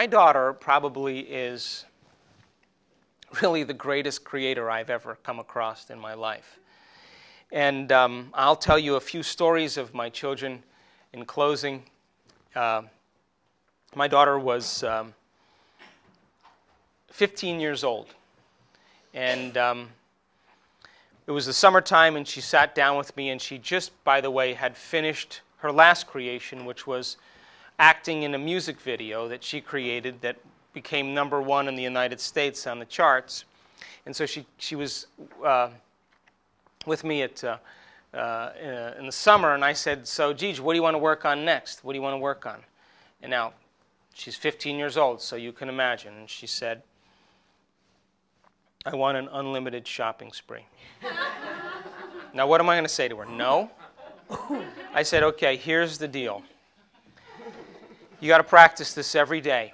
my daughter probably is really the greatest creator I've ever come across in my life. And I'll tell you a few stories of my children in closing. My daughter was 15 years old. And it was the summertime, and she sat down with me, and she just, by the way, had finished her last creation, which was acting in a music video that she created that became #1 in the United States on the charts. And so she was with me in the summer, and I said, so, Gigi, what do you want to work on next? What do you want to work on? And now, she's 15 years old, so you can imagine. And she said, I want an unlimited shopping spree. Now, what am I going to say to her? No? I said, okay, here's the deal. You got to practice this every day.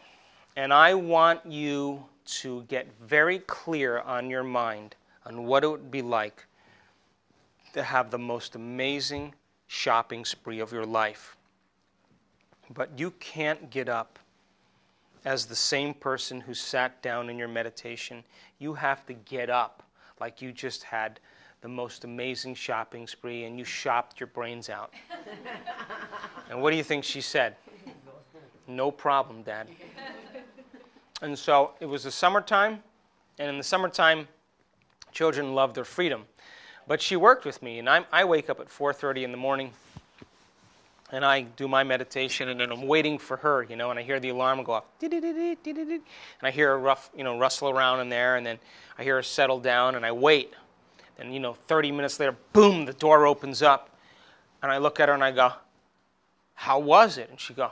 And I want you to get very clear on your mind on what it would be like to have the most amazing shopping spree of your life. But you can't get up as the same person who sat down in your meditation. You have to get up like you just had the most amazing shopping spree and you shopped your brains out. And what do you think she said? No problem, Dad. And so it was the summertime, and in the summertime, children love their freedom. But she worked with me, and I wake up at 4:30 in the morning, and I do my meditation, and then I'm waiting for her, and I hear the alarm go off, and I hear her rustle around in there, and then I hear her settle down, and I wait. And 30 minutes later, boom, the door opens up, and I look at her and I go, how was it? And she go,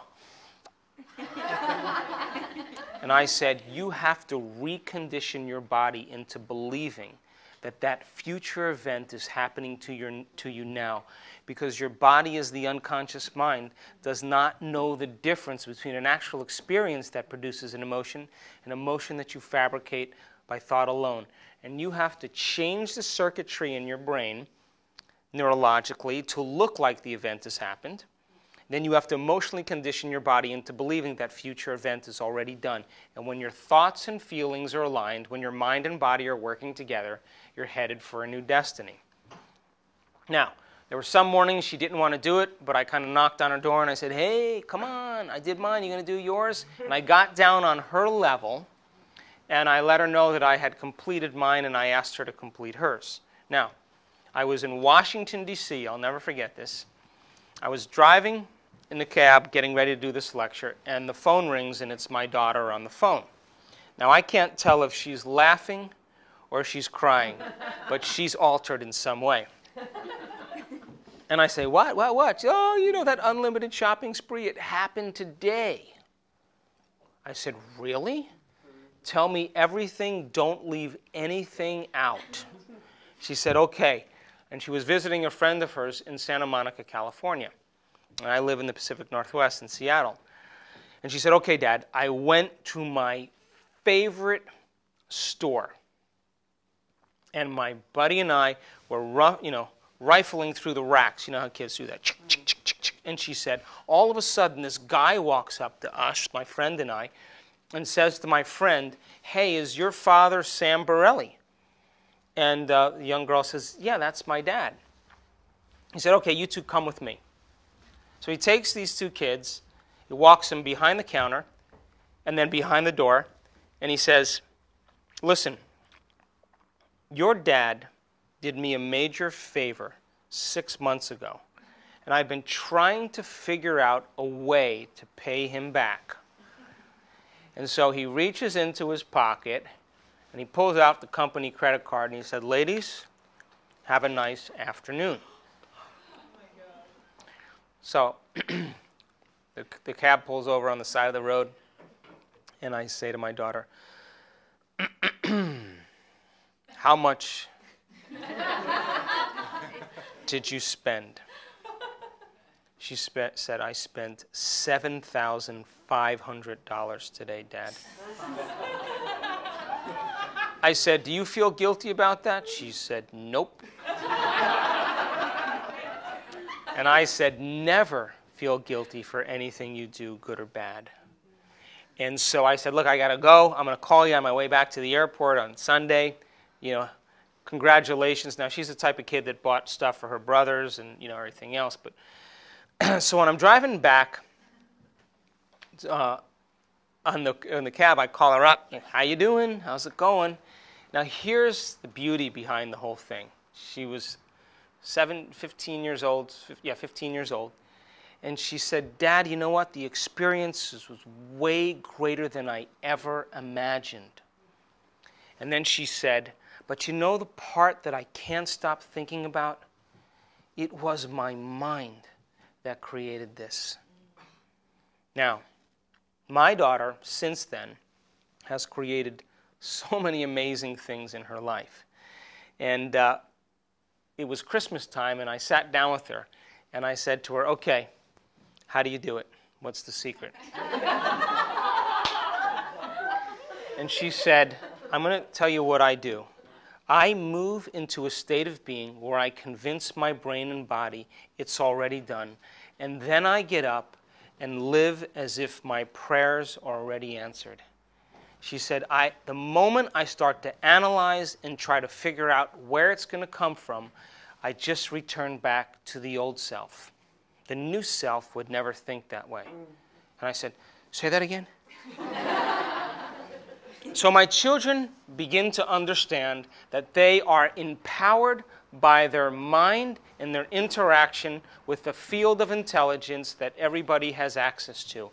and I said, you have to recondition your body into believing that that future event is happening to you now, because your body, as the unconscious mind, does not know the difference between an actual experience that produces an emotion that you fabricate by thought alone. And you have to change the circuitry in your brain neurologically to look like the event has happened. Then you have to emotionally condition your body into believing that future event is already done. And when your thoughts and feelings are aligned, when your mind and body are working together, you're headed for a new destiny. Now, there were some mornings she didn't want to do it, but I kind of knocked on her door and I said, hey, come on, I did mine, you going to do yours? And I got down on her level and I let her know that I had completed mine and I asked her to complete hers. Now, I was in Washington, D.C., I'll never forget this. I was driving in the cab getting ready to do this lecture, and the phone rings and it's my daughter on the phone. Now, I can't tell if she's laughing or she's crying, but she's altered in some way. And I say, what? Oh, that unlimited shopping spree, it happened today. I said, really? Tell me everything, don't leave anything out. She said, okay. And she was visiting a friend of hers in Santa Monica, California. And I live in the Pacific Northwest in Seattle. And she said, okay, Dad, I went to my favorite store. And my buddy and I were, rifling through the racks. You know how kids do that. And she said, all of a sudden, this guy walks up to us, my friend and I, and says to my friend, hey, is your father Sam Borelli? And the young girl says, yeah, that's my dad. He said, okay, you two come with me. So he takes these two kids, he walks them behind the counter, and then behind the door, and he says, listen, your dad did me a major favor 6 months ago, and I've been trying to figure out a way to pay him back. And so he reaches into his pocket, and he pulls out the company credit card, and he said, ladies, have a nice afternoon. So the cab pulls over on the side of the road, and I say to my daughter, how much did you spend? She said, I spent $7,500 today, Dad. I said, do you feel guilty about that? She said, nope. And I said, never feel guilty for anything you do, good or bad. And so I said, look, I got to go. I'm going to call you on my way back to the airport on Sunday. Congratulations. Now, she's the type of kid that bought stuff for her brothers and, everything else. But so when I'm driving back in the cab, I call her up. How you doing? How's it going? Now, here's the beauty behind the whole thing. She was 15 years old. Yeah, 15 years old. And she said, Dad, you know what? The experience was way greater than I ever imagined. And then she said, but you know the part that I can't stop thinking about? It was my mind that created this. Now, my daughter, since then, has created so many amazing things in her life. And it was Christmas time, and I sat down with her, and I said to her, okay, how do you do it? What's the secret? And she said, I'm going to tell you what I do. I move into a state of being where I convince my brain and body it's already done. And then I get up and live as if my prayers are already answered. She said, the moment I start to analyze and try to figure out where it's going to come from, I just return back to the old self. The new self would never think that way. And I said, say that again? So my children begin to understand that they are empowered by their mind and their interaction with the field of intelligence that everybody has access to.